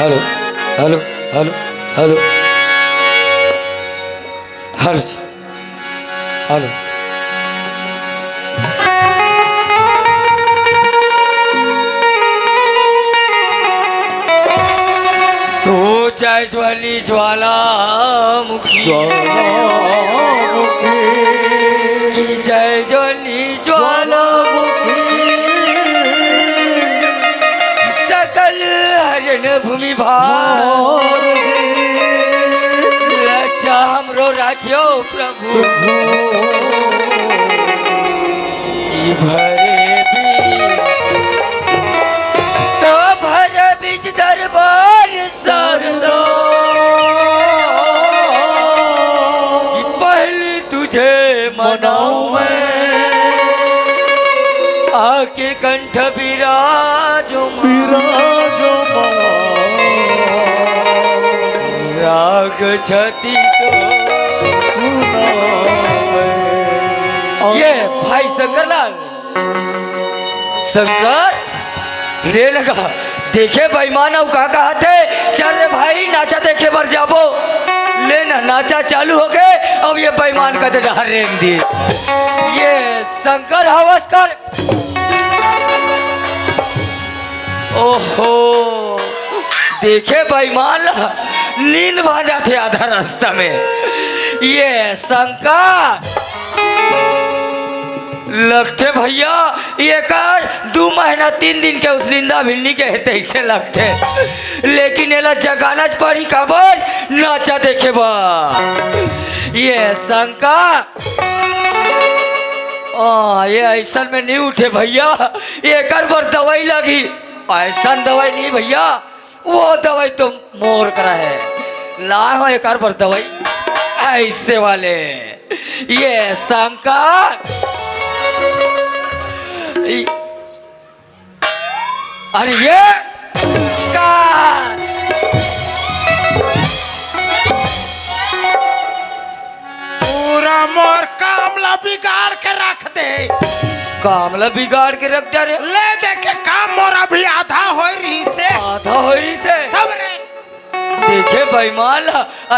Hello hello hello hello hello hello तो जयज्वाली ज्वालामुखी की जयज्वाली ज्वालामुखी सकल हरण भूमि भार लज्जा हमरो राख्यो प्रभु ई भरे तो भर बीच दरबार सरदा कि पहले तुझे मनाऊं मैं आके कंठ विराजो राग छती ये भाई शंकरलाल शंकर ले लगा देखे बेईमान का कहा थे चल रे भाई नाचा देखे बर जाबो लेना नाचा चालू हो गए अब ये बेईमान का डर रेंग दिए ये शंकर हवस कर ओहो देखे बेईमान नींद भाजा थे आधा रास्ता में ये शंकर लगते भैया ये कर 2 महीना 3 दिन के उस निंदा भिलनी के हेते ऐसे लगते लेकिन एला जगाना पड़ी खबर नाचा देखे बा ये शंकर ये ऐसा में नहीं उठे भैया ये कर बार दवाई लगी ऐसा दवाई नहीं भैया वो दवाई तो मोर करा है ला हो एक बार दवाई ऐसे वाले ये शंकर अरे ये पूरा मोर कामला बिगाड़ के रख दे कामला बिगाड़ के रख दे ले देखे काम मोर अभी आधा हो रही से तब रे देखे बेईमान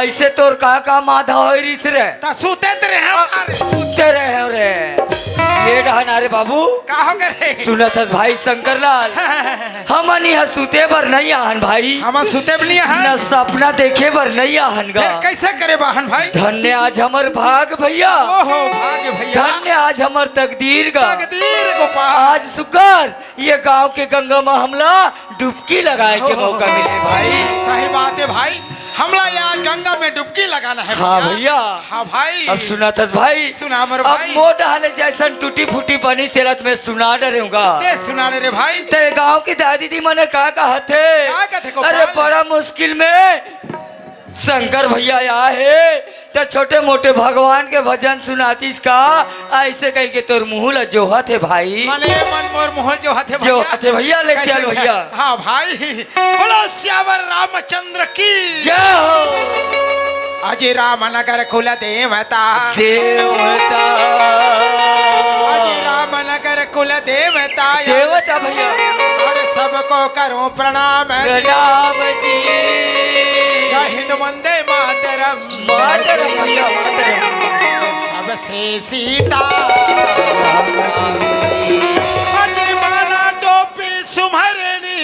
ऐसे तोर का काम आधा हो रही से रे सूते रहे रे ये डहना रे बाबू का हो करे सुना था भाई शंकरलाल हमन यहाँ सूते बर नहीं आहन भाई हम सूते भी नहीं न सपना देखे बर नहीं आहन गा कैसे करे बहन भाई धन्य आज हमर भाग भैया ओहो भाग्य भैया धन्य आज हमर तकदीर गा तकदीर गोपाल आज शुक्र ये गांव के गंगा में हमला डुबकी लगाए के मौका मिले भाई सही बात है भाई हमला आज गंगा में डुबकी लगाना है हाँ भैया हाँ भाई अब सुना था भाई सुना मर अब भाई मोट हाले जैसा टूटी फूटी बनी तेरा मैं सुना डरूंगा सुना रे भाई ते गांव की दादी दी मने का कहा थे अरे बड़ा मुश्किल में शंकर भैया आया है तो छोटे मोटे भगवान के भजन सुनातीस का ऐसे कह के तोर मुँह ल जोहत है भाई मन मोर मुँह जोहत है भैया ले चल भैया हाँ भाई बोलो श्यावर रामचंद्र की जय हो अजय रामनगर कुल देवता अजय रामनगर कुल देवता भैया और सबको करो प्रणाम जी जय हिंद वंदे मातरम भैया मातरम सबसे सीता अजय माला टोपी सुमरनी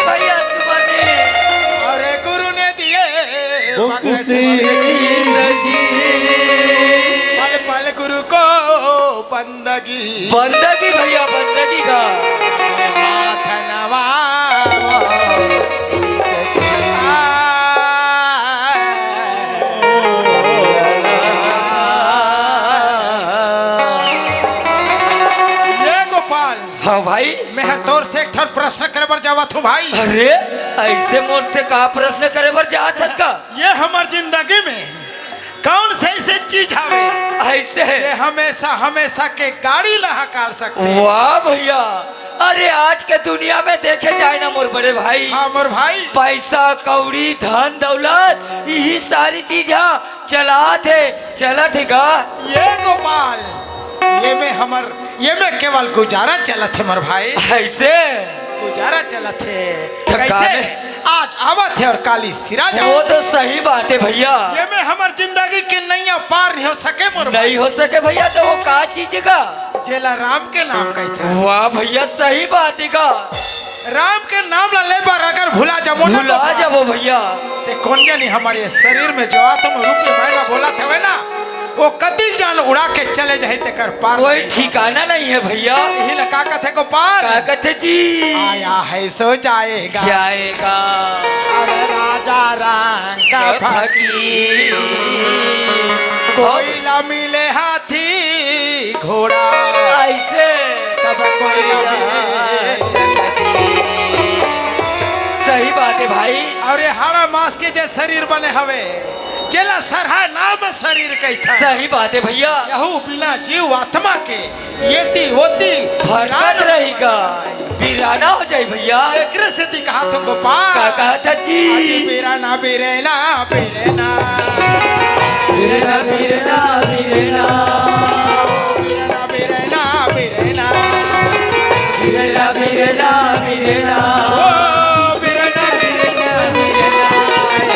भैया सुमरनी अरे गुरु ने दिए पल पल गुरु को बंदगी भैया बंदगी का हाथ नवा हाँ भाई मैं तोर से एक प्रश्न करे बर जावत हूँ भाई अरे ऐसे मोर से का प्रश्न करे बर जात है का ये हमार जिंदगी में कौन से ऐसे चीज हवे ऐसे जे हमेशा हमेशा के गाड़ी लहा कर सकते वाह भैया अरे आज के दुनिया में देखे जाए ना मोर बड़े भाई हाँ मोर भाई पैसा कौड़ी धन दौलत यही सारी चीज चला थे गा ये गोपाल ये में केवल गुजारा चलत है मोर भाई ऐसे गुजारा चलत है। थकाने- कैसे आज आवत है और काली सिरा जाओ। वो तो सही बात है भैया। ये में हमार जिंदगी की नैया पार नहीं हो सके मोर भाई। नहीं हो सके भैया तो वो का चीज का? जेला राम के नाम कहते हैं। वाह भैया सही बात है का। राम के नाम ला ले बार अगर भुला जाबो ना भुला जाबो भैया ते कौन नहीं हमारे शरीर में जो तुम रूपी महंगा बोला थे ना वो कदी जान उड़ा के चले जाए ते कर पार। कोई ठिकाना नहीं है भैया। यही लगा कथे गोपाल का कहते जी आया है सो जाएगा जाएगा अरे राजा रंग का फकीर कोई ला मिले हाथी घोड़ा ऐसे तब कोई ला मिले। सही बात है भाई। और ये हाड़ा मास के जे शरीर बने हवे जेला सरहा नाम शरीर कहता। सही बात है भैया। यहू बिना जीव आत्मा के येती होती फरकत रहेगा वीराना हो जाए भैया। एकरे से ती कहा तो गोपाल का कहता जी आजी वीराना वीरेना वीरेना वीरेना वीरेना वीरेना वीरेना वीरेना वीरेना वीरेना वीरेना ओ वीरेना वीरेना वीरेना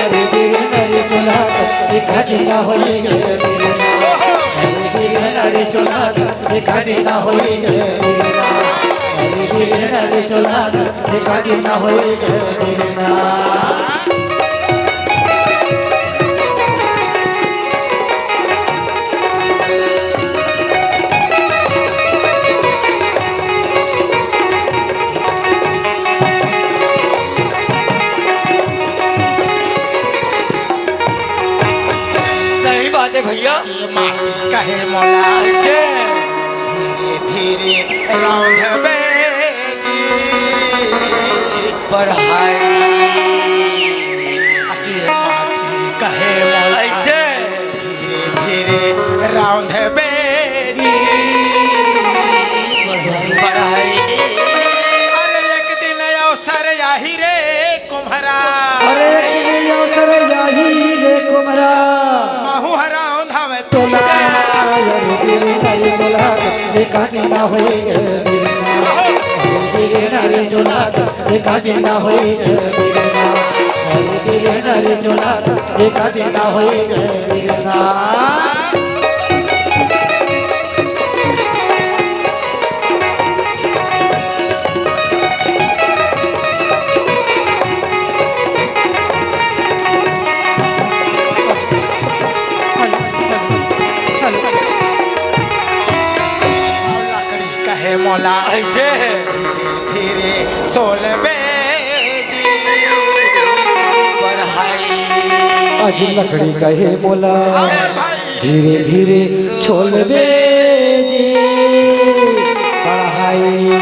अरे वीरेना रे चोला देखा देना होई गे वीरेना अरे वीरेना रे चोला देखा देना होई गे वीरेना अरे वीरेना रे चोला देखा देना होई गे वीरेना। सही बात है भैया। जी माटी कहे मोला ऐसे धीरे धीरे रौंद बेजी पढ़ाई जी माटी कहे मोला ऐसे धीरे धीरे रौंद बेजी पढ़ाई अरे एक दिन अवसर यही रे कुम्हरा अरे तेरे अवसर यही रे कुमरा महू हरा औंधा चोला अरे वीरेना रे चोला देखा देना होई गे वीरेना अरे वीरेना रे चोला देखा देना होई गे वीरेना अरे वीरेना रे चोला देखा देना होई गे वीरेना। लकड़ी कहे मोला ऐसे धीरे सोल बेजी पढ़ाई आज लकड़ी कहे बोला अमर भाई धीरे धीरे छोल बेजी पढ़ाई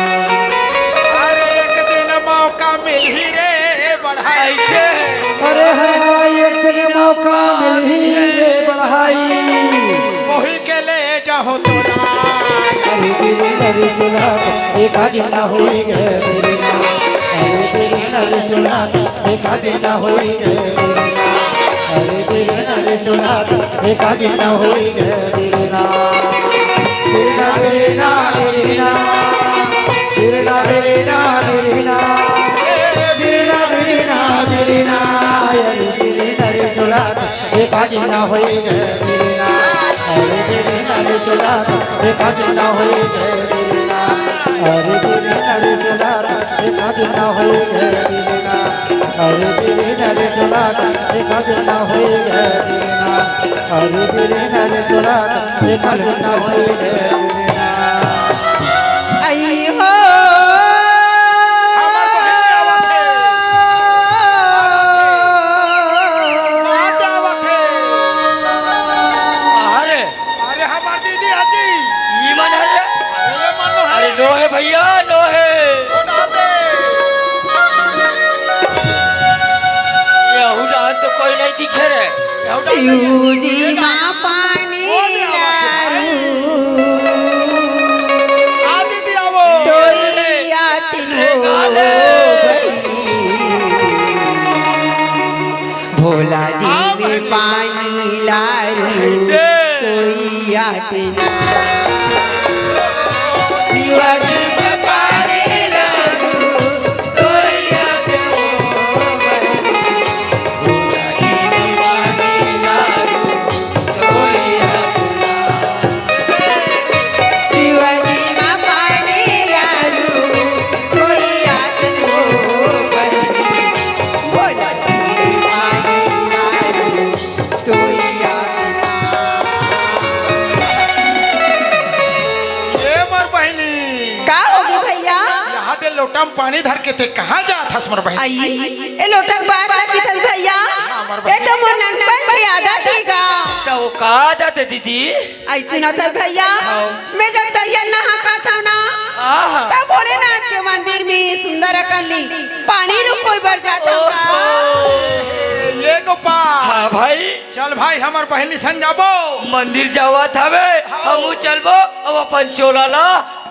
अरे एक दिन मौका मिल ही रे बढ़ाई ऐसे अरे हाँ एक दिन मौका मिल ही रे बढ़ाई मोही के ले जाओ तोरा अरे वीरेना रे चोला देखा देना होई गे वीरेना अरे वीरेना रे चोला देखा देना होई गे वीरेना अरे वीरेना रे चोला देखा देना होई गे वीरेना। वीरेना वीरेना वीरेना वीरेना वीरेना वीरेना वीरेना वीरेना वीरेना अरे वीरेना रे चोला देखा देना होई गे वीरेना अरे वीरेना रे चोला देखा देना होई गे वीरेना अरे वीरेना रे चोला देखा देना होई गे वीरेना अरे वीरेना रे चोला देखा देना होई गे वीरेना अरे वीरेना रे चोला देखा देना होई गे वीरेना। आई हो अरे अरे हमार दीदी हाजी ये मन है अरे ये मानो है अरे लो है भैया लो है यहू डाल तो कोई नहीं दिखे रे शिवजी माँ पानी लारू आ दीदी आवो तोई आतिलो भोला जी में पानी लारू ऐसे तोई आतिलो शिवाजी में पानी लारू पानी धर के ते कहाँ जात हस मोर बहन आई ए लोटक बात है कितल भैया ए तो मोर नंबर पे आदत हैगा तो वो का जाते दीदी आई सुना था भैया मैं जब तरिया नहा का था ना आहा तब भोलेनाथ के मंदिर में सुंदर अकली पानी रुक कोई बढ़ जाता का ये गोपाल हाँ भाई चल भाई हमार बहनी सन जाबो मंदिर जावा था हमू चलबो अब अपन चोला ला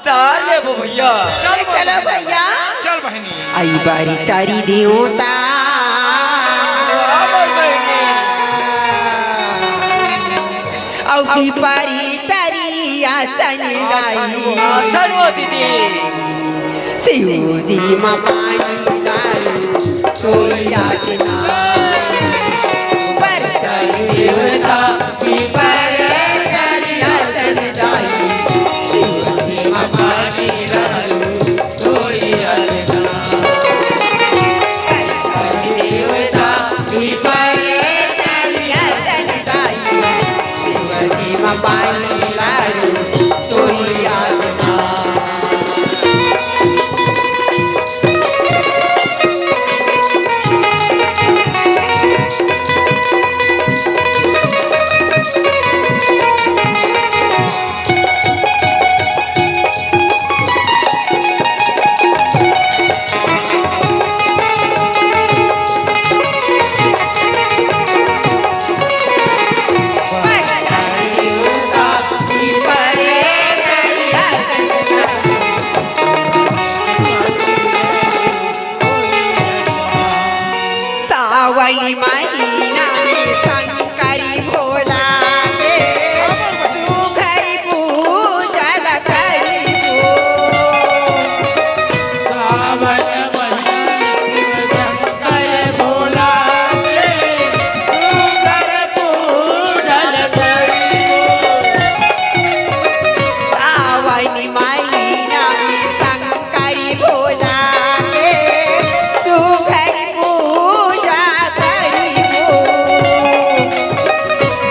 तार लेबो भैया चल चलो भैया चल बहनी आई बारी तारी देवता हमर बहनी औ की पारी तारी आसन गाई आसन वो दीदी शिव जी मां पानी लाए कोई याचना पर तारी देवता की पर तारी आसन गाई शिव जी मां पानी लाए कोई याचना पर तारी देवता की पर तारी आसन गाई शिव जी मां पानी लाए कोई याचना सावनी महीना में शंकरी भोला के सुखरी पूजा करिबो सावन महीना शंकर भोला के सुंदर पूजन करिबो सावनी महीना में शंकरी भोला के सुखरी पूजा करिबो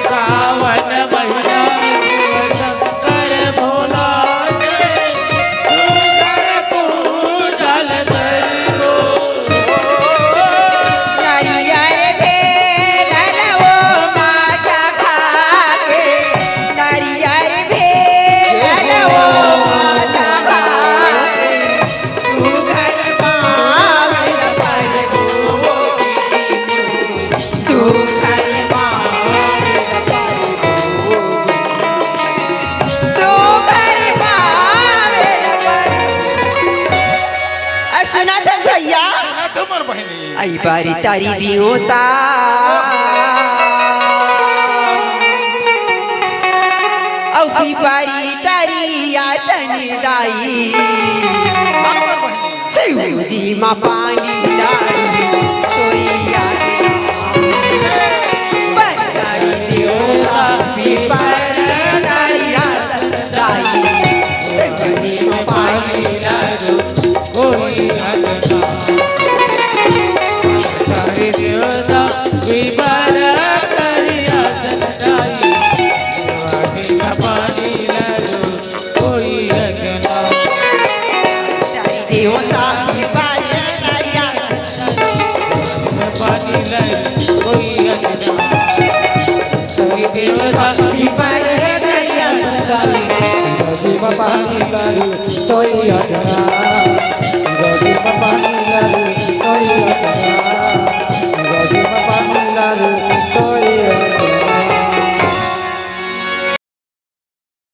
सावन महीना शंकर भोला के सुंदर पूजन करिबो नारियल भेल वो माचा खाके नारियल भेल वो माचा खाके सुगर पावन पर सुगर पावन पर सुगर पावन पर सुना था भैया सुना तो मोर बहनी आई बारी तारी दियोता औ की बारी तारी आसन दाई हाँ मोर बहनी शिव जी मां पानी डाली कोई याचना पर तारी दियोता की बारी तारी आसन दाई शिव जी मां पानी डाली कोई हटना तारी देवता विवर करिया सदाई स्वामी का पानी ललो कोई हटना तारी देवता की बारी तारी आसन पानी ललो कोई हटना तारी देवता की बारी तारी आसन दाई शिव पानी ललो कोई हटना